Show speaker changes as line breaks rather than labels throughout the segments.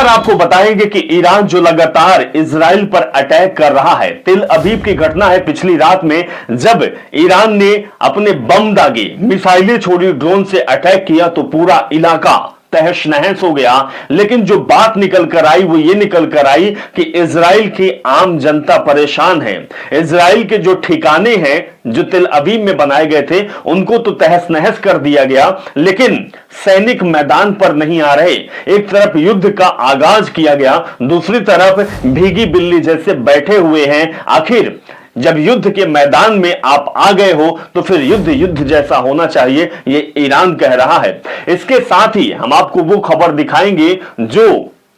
खबर आपको बताएंगे कि ईरान जो लगातार इजराइल पर अटैक कर रहा है। तेल अवीव की घटना है पिछली रात में, जब ईरान ने अपने बम दागे, मिसाइलें छोड़ी, ड्रोन से अटैक किया तो पूरा इलाका तहस नहस हो गया। लेकिन जो बात निकल कर आई वो ये निकल कर आई कि इजराइल की आम जनता परेशान है। इजराइल के जो ठिकाने हैं जो तेल अवीव में बनाए गए थे उनको तो तहस नहस कर दिया गया, लेकिन सैनिक मैदान पर नहीं आ रहे। एक तरफ युद्ध का आगाज किया गया, दूसरी तरफ भीगी बिल्ली जैसे बैठे हुए हैं। आखिर जब युद्ध के मैदान में आप आ गए हो तो फिर युद्ध युद्ध जैसा होना चाहिए, ये ईरान कह रहा है। इसके साथ ही हम आपको वो खबर दिखाएंगे जो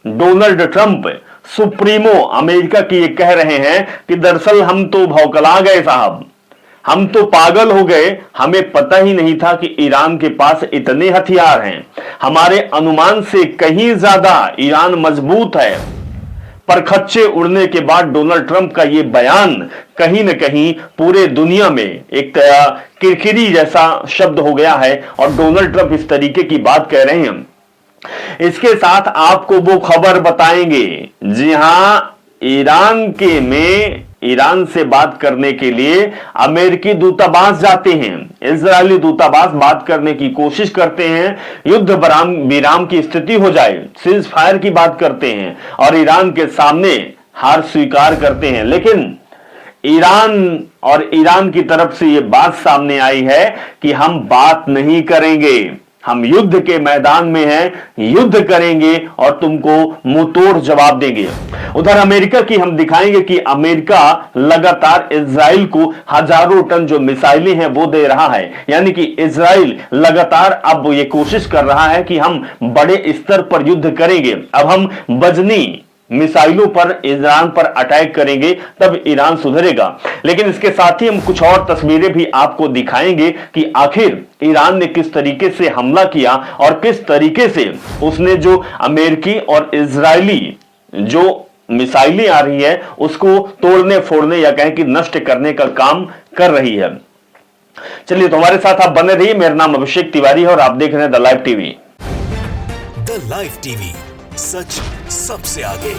डोनाल्ड ट्रंप सुप्रीमो अमेरिका की ये कह रहे हैं कि दरअसल हम तो भौकला गए साहब, हम तो पागल हो गए, हमें पता ही नहीं था कि ईरान के पास इतने हथियार हैं। हमारे अनुमान से कहीं ज्यादा ईरान मजबूत है। पर खच्चे उड़ने के बाद डोनाल्ड ट्रंप का यह बयान कहीं न कहीं पूरे दुनिया में एक किरकिरी जैसा शब्द हो गया है और डोनाल्ड ट्रंप इस तरीके की बात कह रहे हैं। इसके साथ आपको वो खबर बताएंगे, जी हां, ईरान से बात करने के लिए अमेरिकी दूतावास जाते हैं, इजरायली दूतावास बात करने की कोशिश करते हैं, युद्ध विराम की स्थिति हो जाए, सीज फायर की बात करते हैं और ईरान के सामने हार स्वीकार करते हैं। लेकिन ईरान की तरफ से यह बात सामने आई है कि हम बात नहीं करेंगे, हम युद्ध के मैदान में हैं, युद्ध करेंगे और तुमको मुंहतोड़ जवाब देंगे। उधर अमेरिका की हम दिखाएंगे कि अमेरिका लगातार इजराइल को हजारों टन जो मिसाइलें हैं वो दे रहा है। यानी कि इजराइल लगातार अब ये कोशिश कर रहा है कि हम बड़े स्तर पर युद्ध करेंगे, अब हम बजनी मिसाइलों पर ईरान पर अटैक करेंगे, तब ईरान सुधरेगा। लेकिन इसके साथ ही हम कुछ और तस्वीरें भी आपको दिखाएंगे कि आखिर ईरान ने किस तरीके से हमला किया और किस तरीके से उसने जो अमेरिकी और इजरायली जो मिसाइलें आ रही है उसको तोड़ने फोड़ने या कहें कि नष्ट करने का काम कर रही है। चलिए, तो हमारे साथ आप बने रहिए। मेरा नाम अभिषेक तिवारी है और आप देख रहे हैं the live TV.
The live TV, सच सबसे आगे।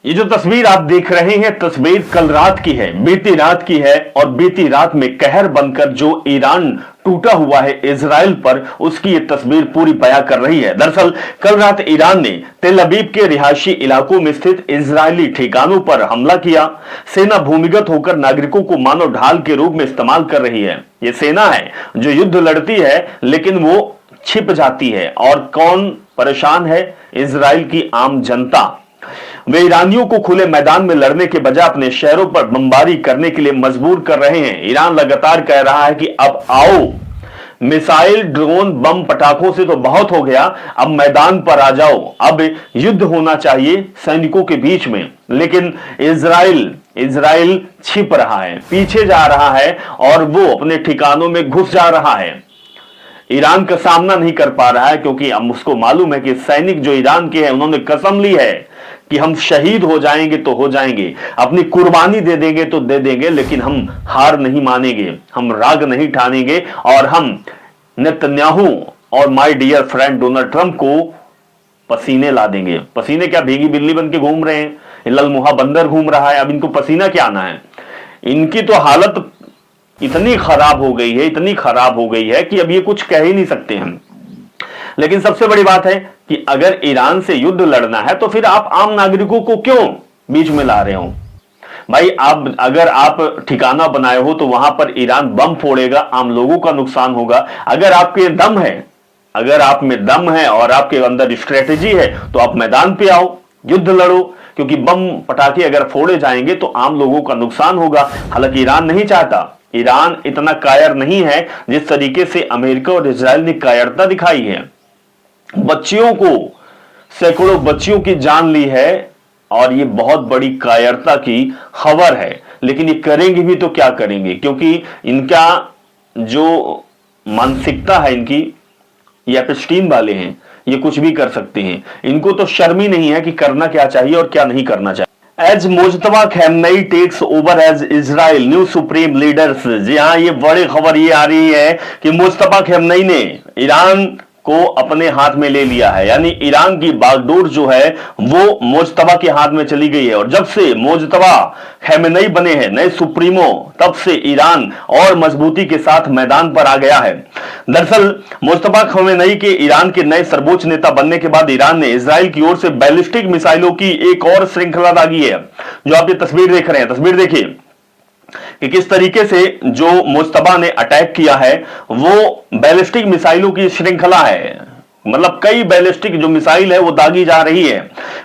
ये जो तस्वीर आप देख रहे हैं, तस्वीर कल रात की है, बीती रात की है और बीती रात में कहर बनकर जो ईरान टूटा हुआ है इजराइल पर, उसकी ये तस्वीर पूरी बयां कर रही है। दरअसल कल रात ईरान ने तेल अवीव के रिहायशी इलाकों में स्थित इजरायली ठिकानों पर हमला किया। सेना भूमिगत होकर नागरिकों को मानव ढाल के रूप में इस्तेमाल कर रही है। ये सेना है जो युद्ध लड़ती है लेकिन वो छिप जाती है। और कौन परेशान है? इजराइल की आम जनता। वे ईरानियों को खुले मैदान में लड़ने के बजाय अपने शहरों पर बमबारी करने के लिए मजबूर कर रहे हैं। ईरान लगातार कह रहा है कि अब आओ, मिसाइल, ड्रोन, बम, पटाखों से तो बहुत हो गया, अब मैदान पर आ जाओ, अब युद्ध होना चाहिए सैनिकों के बीच में। लेकिन इजराइल छिप रहा है, पीछे जा रहा है और वो अपने ठिकानों में घुस जा रहा है। ईरान का सामना नहीं कर पा रहा है क्योंकि अब उसको मालूम है कि सैनिक जो ईरान के हैं उन्होंने कसम ली है कि हम शहीद हो जाएंगे तो हो जाएंगे, अपनी कुर्बानी दे देंगे तो दे देंगे, लेकिन हम हार नहीं मानेंगे, हम राग नहीं ठानेंगे और हम नेतन्याहू और my dear friend Donald Trump को पसीने ला देंगे। पसीने क्या, भीगी बिल्ली बन के घूम रहे हैं, ललमुहा बंदर घूम रहा है, अब इनको पसीना क्या आना है। इनकी तो हालत इतनी खराब हो गई है, इतनी खराब हो गई है कि अब ये कुछ कह ही नहीं सकते हम। लेकिन सबसे बड़ी बात है कि अगर ईरान से युद्ध लड़ना है तो फिर आप आम नागरिकों को क्यों बीच में ला रहे हो भाई? अगर आप ठिकाना बनाए हो तो वहां पर ईरान बम फोड़ेगा, आम लोगों का नुकसान होगा। अगर आपके दम है, अगर आप में दम है और आपके अंदर स्ट्रेटेजी है तो आप मैदान पे आओ, युद्ध लड़ो, क्योंकि बम पटाखे अगर फोड़े जाएंगे तो आम लोगों का नुकसान होगा। हालांकि ईरान नहीं चाहता, ईरान इतना कायर नहीं है जिस तरीके से अमेरिका और इजराइल ने कायरता दिखाई है। बच्चियों को, सैकड़ों बच्चियों की जान ली है और ये बहुत बड़ी कायरता की खबर है। लेकिन ये करेंगे भी तो क्या करेंगे, क्योंकि इनका जो मानसिकता है इनकी, ये एपिस्टीन वाले हैं, ये कुछ भी कर सकते हैं। इनको तो शर्म ही नहीं है कि करना क्या चाहिए और क्या नहीं करना चाहिए। As Mujtaba Khamenei takes over as Israel new supreme leaders. जी हाँ, ये बड़ी खबर ये आ रही है कि मुजतबा खमेनी ने ईरान को अपने हाथ में ले लिया है, यानी ईरान की बागडोर जो है वो मोजतबा के हाथ में चली गई है। और जब से मोजतबा खैमेनी बने हैं नए सुप्रीमो, तब से ईरान और मजबूती के साथ मैदान पर आ गया है। दरअसल मोजतबा खैमेनी के ईरान के नए सर्वोच्च नेता बनने के बाद ईरान ने इजराइल की ओर से बैलिस्टिक मिसाइलों की एक और श्रृंखला दागी है। जो आप ये तस्वीर देख रहे हैं, तस्वीर देखिए कि किस तरीके से जो मुस्तबा ने अटैक किया है वो बैलिस्टिक मिसाइलों की श्रृंखला है। मतलब कई बैलिस्टिक जो मिसाइल है वो दागी जा रही है।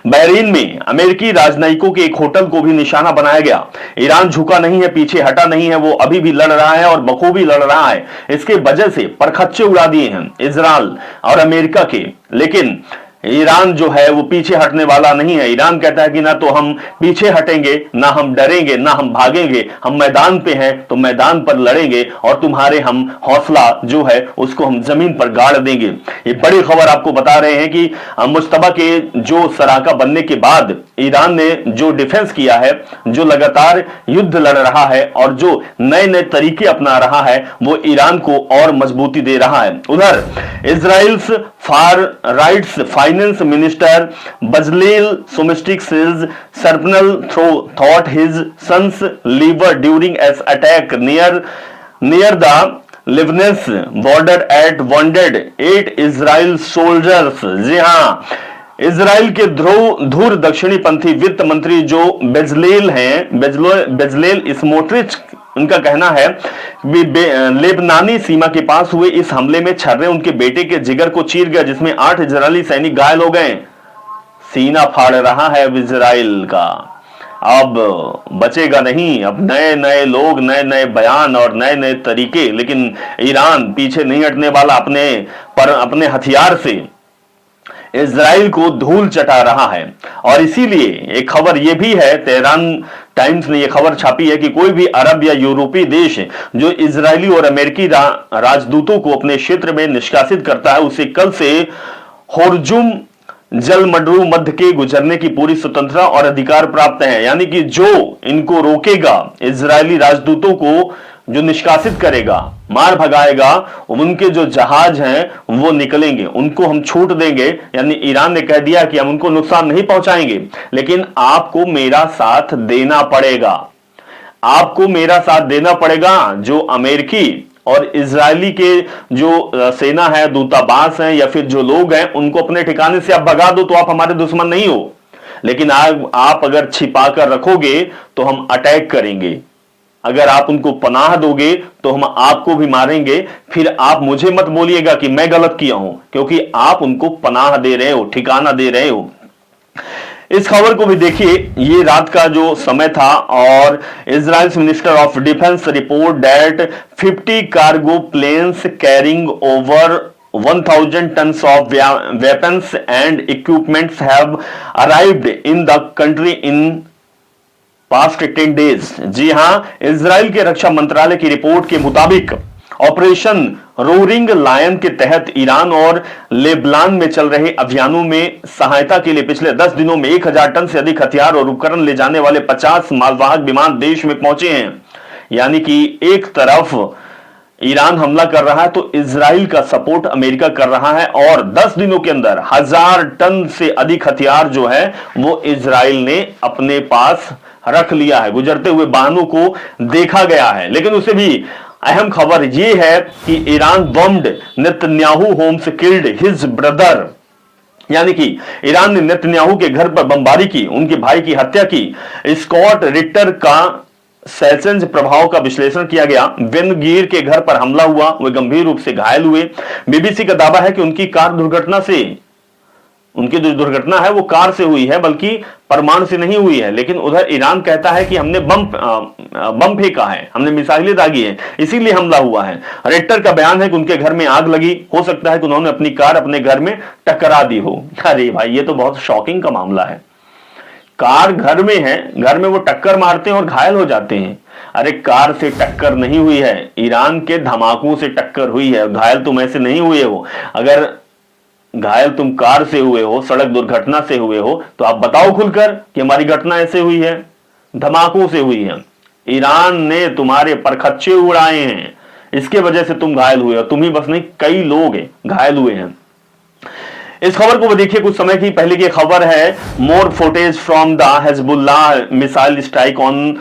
बहरीन में अमेरिकी राजनयिकों के एक होटल को भी निशाना बनाया गया। ईरान झुका नहीं है, पीछे हटा नहीं है, वो अभी भी लड़ रहा है और बखूबी लड़ रहा है। इसके वजह से परखच्चे उड़ा दिए हैं इजराइल और अमेरिका के। लेकिन ईरान जो है वो पीछे हटने वाला नहीं है। ईरान कहता है कि ना तो हम पीछे हटेंगे, ना हम डरेंगे, ना हम भागेंगे। हम मैदान पे हैं तो मैदान पर लड़ेंगे और तुम्हारे हम हौसला जो है उसको हम जमीन पर गाड़ देंगे। ये बड़ी खबर आपको बता रहे हैं कि मुस्तबा के जो सराका बनने के बाद ईरान ने जो डिफेंस किया है, जो लगातार युद्ध लड़ रहा है और जो नए नए तरीके अपना रहा है, वो ईरान को और मजबूती दे रहा है। उधर Israel's far right's finance minister Bezalel सोमिस्टिक says Serpnal thought his son's liver during an attack near the Lebanese border at wounded 8 Israel soldiers। जी हाँ, इजराइल के धुर दक्षिणी पंथी वित्त मंत्री जो बेजलेल हैं, बेजलेल स्मोट्रिच, उनका कहना है लेबनानी सीमा के पास हुए इस हमले में छर्रे उनके बेटे के जिगर को चीर गया, जिसमें 8 इजरायली सैनिक घायल हो गए। सीना फाड़ रहा है अब इजराइल का, अब बचेगा नहीं। अब नए नए लोग, नए नए बयान और नए नए तरीके, लेकिन ईरान पीछे नहीं हटने वाला। अपने हथियार से इजराइल को धूल चटा रहा है। और इसीलिए एक खबर यह भी है, तेहरान टाइम्स ने यह खबर छापी है कि कोई भी अरब या यूरोपीय देश जो इजरायली और अमेरिकी राजदूतों को अपने क्षेत्र में निष्कासित करता है, उसे कल से होर्मुज जलमंडू मध्य के गुजरने की पूरी स्वतंत्रता और अधिकार प्राप्त है। यानी कि जो इनको रोकेगा, इजरायली राजदूतों को जो निष्कासित करेगा, मार भगाएगा, उनके जो जहाज हैं वो निकलेंगे, उनको हम छूट देंगे। यानी ईरान ने कह दिया कि हम उनको नुकसान नहीं पहुंचाएंगे, लेकिन आपको मेरा साथ देना पड़ेगा। आपको मेरा साथ देना पड़ेगा। जो अमेरिकी और इजरायली के जो सेना है, दूतावास हैं या फिर जो लोग हैं, उनको अपने ठिकाने से आप भगा दो तो आप हमारे दुश्मन नहीं हो। लेकिन आप अगर छिपा कर रखोगे तो हम अटैक करेंगे। अगर आप उनको पनाह दोगे तो हम आपको भी मारेंगे। फिर आप मुझे मत बोलिएगा कि मैं गलत किया हूं, क्योंकि आप उनको पनाह दे रहे हो, ठिकाना दे रहे हो। इस खबर को भी देखिए, ये रात का जो समय था और Israel's minister of defence report that 50 cargo planes carrying over 1000 tons of weapons and equipments have arrived in the country in past 10 days. जी हां, इजराइल के रक्षा मंत्रालय की रिपोर्ट के मुताबिक ऑपरेशन रोरिंग लायन के तहत ईरान और लेबनान में चल रहे अभियानों में सहायता के लिए पिछले 10 दिनों में 1000 टन से अधिक हथियार और उपकरण ले जाने वाले 50 मालवाहक विमान देश में पहुंचे हैं। यानी कि एक तरफ ईरान हमला कर रहा है तो इजराइल का सपोर्ट अमेरिका कर रहा है, और 10 दिनों के अंदर 1000 टन से अधिक हथियार जो है वो इजराइल ने अपने पास रख लिया है। गुजरते हुए वाहनों को देखा गया है। लेकिन उससे भी अहम खबर यह है कि Iran bombed Netanyahu homes killed his brother. यानी कि ईरान ने नेतन्याहू के घर पर बमबारी की, उनके भाई की हत्या की। स्कॉट रिक्टर का सेशंस प्रभाव का विश्लेषण किया गया। बेन-गीर के घर पर हमला हुआ, वे गंभीर रूप से घायल हुए। बीबीसी का दावा है कि उनकी कार दुर्घटना से, उनकी जो दुर्घटना है वो कार से हुई है, बल्कि परमाणु से नहीं हुई है। लेकिन उधर ईरान कहता है कि हमने बम फेंका है, हमने मिसाइलें दागी है, इसीलिए हमला हुआ है। रेक्टर का बयान है कि उनके घर में आग लगी, हो सकता है कि उन्होंने अपनी कार अपने घर में टकरा दी हो। अरे भाई, ये तो बहुत शॉकिंग का मामला है। कार घर में है, घर में वो टक्कर मारते हैं और घायल हो जाते हैं। अरे कार से टक्कर नहीं हुई है, ईरान के धमाकों से टक्कर हुई है। घायल तुम ऐसे नहीं हुए हो। अगर घायल तुम कार से हुए हो, सड़क दुर्घटना से हुए हो, तो आप बताओ खुलकर कि हमारी घटना ऐसे हुई है, धमाकों से हुई है। ईरान ने तुम्हारे परखच्चे उड़ाए हैं, इसके वजह से तुम घायल हुए हो। तुम ही बस नहीं, कई लोग घायल हुए हैं। इस खबर को देखिए, कुछ समय की पहले की खबर है। More footage from the Hezbollah missile strike on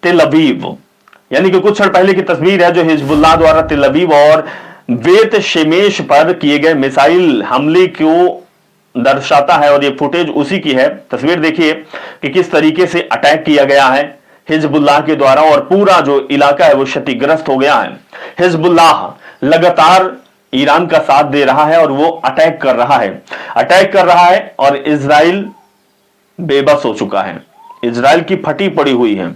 Tel Aviv, यानी कि कुछ क्षण पहले की तस्वीर है जो हिजबुल्लाह द्वारा तेल अवीव और बेत शेमेश पर किए गए मिसाइल हमले को दर्शाता है, और ये फुटेज उसी की है। तस्वीर देखिए कि किस तरीके से अटैक किया गया है हिजबुल्लाह के द्वारा, और पूरा जो इलाका है वो क्षतिग्रस्त हो गया है। हिजबुल्लाह लगातार ईरान का साथ दे रहा है और वो अटैक कर रहा है और इजराइल बेबस हो चुका है। इजराइल की फटी पड़ी हुई है।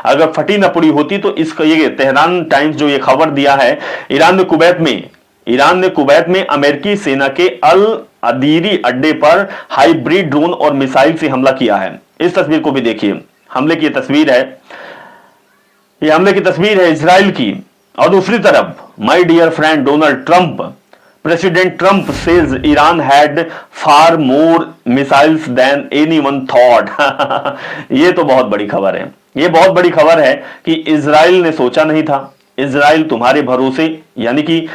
अगर फटी न पड़ी होती तो इसका ये तेहरान टाइम्स जो ये खबर दिया है, ईरान ने कुवैत में अमेरिकी सेना के अल अदीरी अड्डे पर हाइब्रिड ड्रोन और मिसाइल से हमला किया है। इस तस्वीर को भी देखिए, हमले की तस्वीर है इजराइल की। और दूसरी तरफ my dear friend Donald Trump, President Trump says Iran had far more missiles than anyone thought. ये तो बहुत बड़ी खबर है। ये बहुत बड़ी खबर है कि इजराइल ने सोचा नहीं था। इजराइल तुम्हारे भरोसे, यानी कि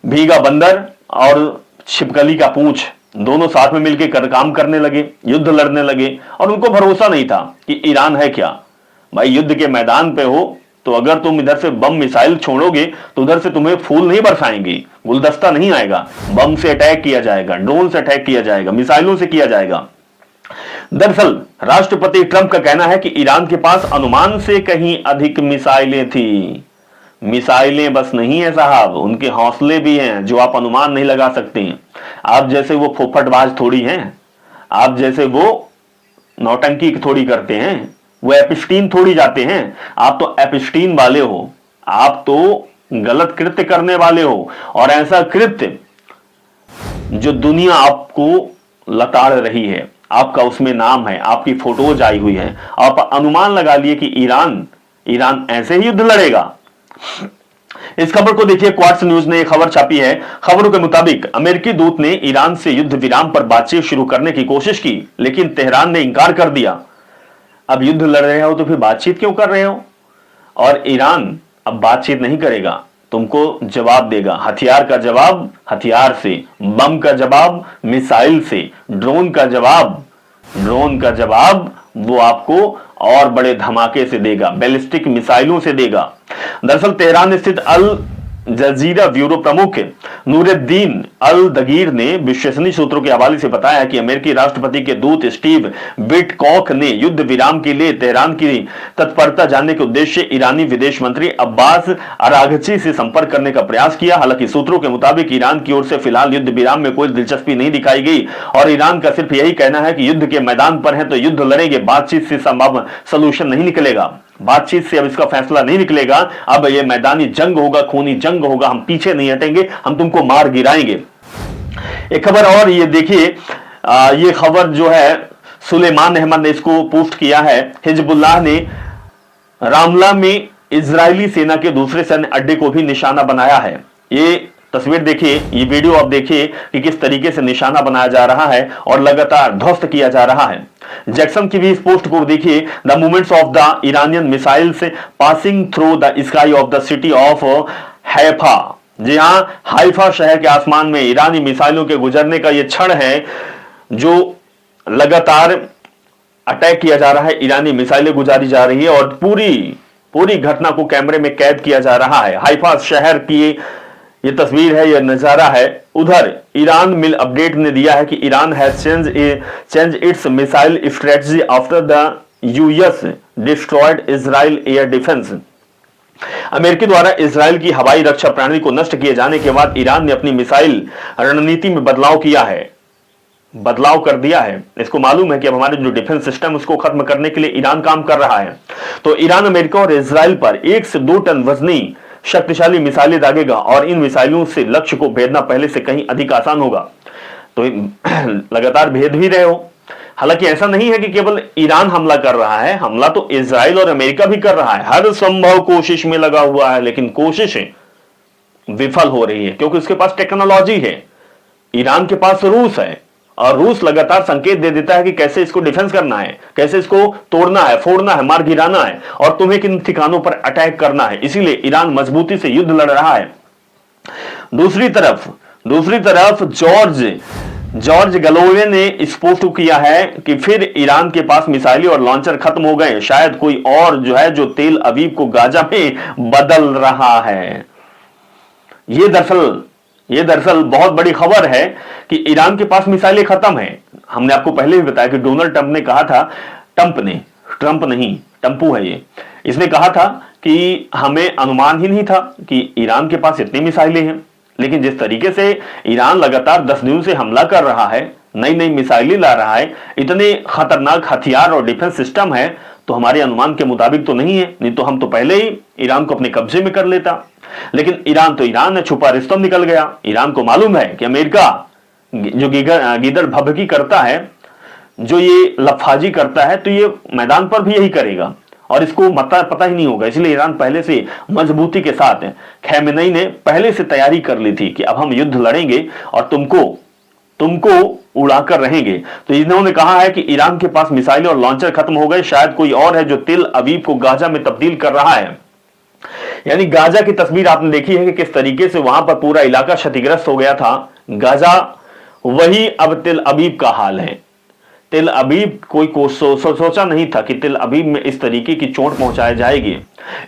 भीगा बंदर और छिपकली का पूंछ दोनों साथ में मिलकर काम करने लगे, युद्ध लड़ने लगे, और उनको भरोसा नहीं था कि ईरान है क्या। भाई युद्ध के मैदान पे हो तो अगर तुम इधर से बम मिसाइल छोड़ोगे तो उधर से तुम्हें फूल नहीं बरसाएंगे, गुलदस्ता नहीं आएगा। बम से अटैक किया जाएगा, ड्रोन से अटैक किया जाएगा, मिसाइलों से किया जाएगा। दरअसल राष्ट्रपति ट्रंप का कहना है कि ईरान के पास अनुमान से कहीं अधिक मिसाइलें थी। मिसाइलें बस नहीं है साहब, उनके हौसले भी हैं जो आप अनुमान नहीं लगा सकते। आप जैसे वो फोफटबाज थोड़ी हैं, आप जैसे वो नौटंकी थोड़ी करते हैं, वो एपिस्टीन थोड़ी जाते हैं। आप तो एपिस्टीन वाले हो, आप तो गलत कृत्य करने वाले हो, और ऐसा कृत्य जो दुनिया आपको लताड़ रही है, आपका उसमें नाम है, आपकी फोटोज आई हुई है। आप अनुमान लगा लिए कि ईरान ऐसे ही युद्ध लड़ेगा। इस खबर को देखिए, क्वार्ट्स न्यूज ने एक खबर छापी है। खबरों के मुताबिक अमेरिकी दूत ने ईरान से युद्ध विराम पर बातचीत शुरू करने की कोशिश की, लेकिन तेहरान ने इंकार कर दिया। अब युद्ध लड़ रहे हो तो फिर बातचीत क्यों कर रहे हो? और ईरान अब बातचीत नहीं करेगा, तुमको जवाब देगा। हथियार का जवाब हथियार से, बम का जवाब मिसाइल से, ड्रोन का जवाब वो आपको और बड़े धमाके से देगा, बैलिस्टिक मिसाइलों से देगा। दरअसल तेहरान स्थित अल जजीरा ब्यूरो प्रमुख नूरुद्दीन अल दगीर ने विश्वसनीय सूत्रों के हवाले से बताया कि अमेरिकी राष्ट्रपति के दूत स्टीव विटकॉक ने युद्ध विराम के लिए तेहरान की तत्परता जानने के उद्देश्य ईरानी विदेश मंत्री अब्बास अरागची से संपर्क करने का प्रयास किया। हालांकि सूत्रों के मुताबिक ईरान की ओर से फिलहाल युद्ध विराम में कोई दिलचस्पी नहीं दिखाई गई और ईरान का सिर्फ यही कहना है कि युद्ध के मैदान पर है तो युद्ध लड़ेंगे, बातचीत से संभव सलूशन नहीं निकलेगा, बातचीत से अब इसका फैसला नहीं निकलेगा। अब यह मैदानी जंग होगा, खूनी जंग होगा, हम पीछे नहीं हटेंगे, हम तुमको मार गिराएंगे। एक खबर और ये देखिए, ये खबर जो है सुलेमान अहमद ने इसको पोस्ट किया है। हिजबुल्लाह ने रामला में इजरायली सेना के दूसरे सैन्य अड्डे को भी निशाना बनाया है। ये तस्वीर देखिए, ये वीडियो आप देखिए कि किस तरीके से निशाना बनाया जा रहा है और लगातार ध्वस्त किया जा रहा है। जैक्सन की भी इस पोस्ट को देखिए, the movements of the Iranian missiles passing through the sky of the city of Haifa. जी हां, हाइफा शहर के आसमान में ईरानी मिसाइलों के गुजरने का यह क्षण है जो लगातार अटैक किया जा रहा है, ईरानी मिसाइलें गुजारी जा रही है और पूरी घटना को कैमरे में कैद किया जा रहा है। हाइफा शहर की ये तस्वीर है, ये नजारा है। उधर ईरान मिल अपडेट ने दिया है कि Iran has change it's missile strategy after the US destroyed Israel air defence. America द्वारा इजराइल की हवाई रक्षा प्रणाली को नष्ट किए जाने के बाद ईरान ने अपनी मिसाइल रणनीति में बदलाव कर दिया है। इसको मालूम है कि अब हमारे जो डिफेंस सिस्टम उसको खत्म करने के लिए ईरान काम कर रहा है। तो ईरान अमेरिका और इजराइल पर 1 से 2 टन वजनी शक्तिशाली मिसाइलें दागेगा और इन मिसाइलों से लक्ष्य को भेदना पहले से कहीं अधिक आसान होगा। तो लगातार भेद भी रहे हो। हालांकि ऐसा नहीं है कि केवल ईरान हमला कर रहा है, हमला तो इजराइल और अमेरिका भी कर रहा है, हर संभव कोशिश में लगा हुआ है, लेकिन कोशिशें विफल हो रही है क्योंकि उसके पास टेक्नोलॉजी है। ईरान के पास रूस है और रूस लगातार संकेत दे देता है कि कैसे इसको डिफेंस करना है, कैसे इसको तोड़ना है, फोड़ना है, मार गिराना है और तुम्हें किन ठिकानों पर अटैक करना है। इसीलिए ईरान मजबूती से युद्ध लड़ रहा है। दूसरी तरफ जॉर्ज जॉर्ज गलोवे ने स्पष्ट किया है कि फिर ईरान के पास मिसाइलें और लॉन्चर खत्म हो गए, शायद कोई और जो है जो तेल अवीव को गाजा में बदल रहा है। ये दरअसल बहुत बड़ी खबर है कि ईरान के पास मिसाइलें खत्म है। हमने आपको पहले भी बताया कि डोनाल्ड ट्रंप ने कहा था, ट्रंप नहीं टम्पू है ये, इसने कहा था कि हमें अनुमान ही नहीं था कि ईरान के पास इतनी मिसाइलें हैं। लेकिन जिस तरीके से ईरान लगातार 10 दिनों से हमला कर रहा है, नई नई मिसाइलें ला रहा है, इतने खतरनाक हथियार और डिफेंस सिस्टम है, तो हमारे अनुमान के मुताबिक तो नहीं है, नहीं तो हम तो पहले ही ईरान को अपने कब्जे में कर लेता। लेकिन ईरान है, छुपा रिस्तम निकल गया। ईरान को मालूम है कि अमेरिका जो गीदड़ भभकी करता है, जो ये लफाजी करता है, तो ये मैदान पर भी यही करेगा और इसको पता ही नहीं होगा। इसलिए ईरान पहले से मजबूती के साथ है। खैमेनेई ने पहले से तैयारी कर ली थी कि अब हम युद्ध लड़ेंगे और तुमको उड़ाकर रहेंगे। तो इन्होंने कहा है कि ईरान के पास मिसाइलें और लॉन्चर खत्म हो गए, शायद कोई और है जो तेल अवीव को गाजा में तब्दील कर रहा है। यानी गाजा की तस्वीर आपने देखी है कि किस तरीके से वहां पर पूरा इलाका क्षतिग्रस्त हो गया था। गाजा वही अब तेल अवीव का हाल है। तेल अवीव कोई सोचा नहीं था कि तेल अवीव में इस तरीके की चोट पहुंचाई जाएगी।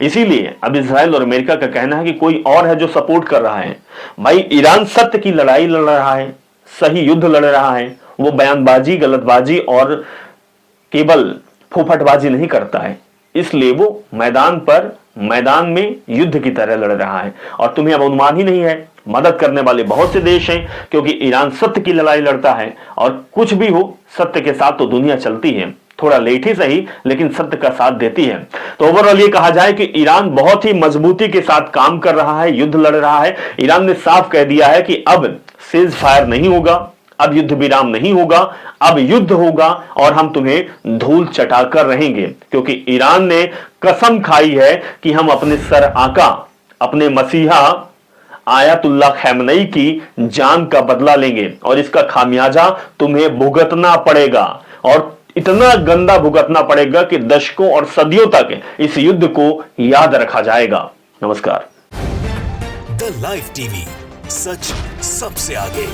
इसीलिए अब इजराइल और अमेरिका का कहना है कि कोई और है जो सपोर्ट कर रहा है। भाई ईरान सत्य की लड़ाई लड़ रहा है, सही युद्ध लड़ रहा है। वो बयानबाजी, गलतबाजी और केवल फुफटबाजी नहीं करता है। इसलिए वो मैदान में युद्ध की तरह लड़ रहा है। और तुम्हें अब अनुमान ही नहीं है, मदद करने वाले बहुत से देश हैं, क्योंकि ईरान सत्य की लड़ाई लड़ता है। और कुछ भी हो, सत्य के साथ तो दुनिया चलती है, थोड़ा लेट ही सही, लेकिन सत्य का साथ देती है। तो ओवरऑल ये कहा जाए कि ईरान बहुत ही मजबूती के साथ काम कर रहा है, युद्ध लड़ रहा है। ईरान ने साफ कह दिया है कि अब सीज फायर नहीं होगा, अब युद्ध विराम नहीं होगा, अब युद्ध होगा और हम तुम्हें धूल चटाकर रहेंगे। क्योंकि ईरान ने कसम खाई है कि हम अपने सर आका, अपने मसीहा आयतुल्लाह खैमनई की जान का बदला लेंगे और इसका खामियाजा तुम्हें भुगतना पड़ेगा। और इतना गंदा भुगतना पड़ेगा कि दशकों और सदियों तक इस युद्ध को याद रखा जाएगा। नमस्कार।
द लाइव टीवी, सच सबसे आगे।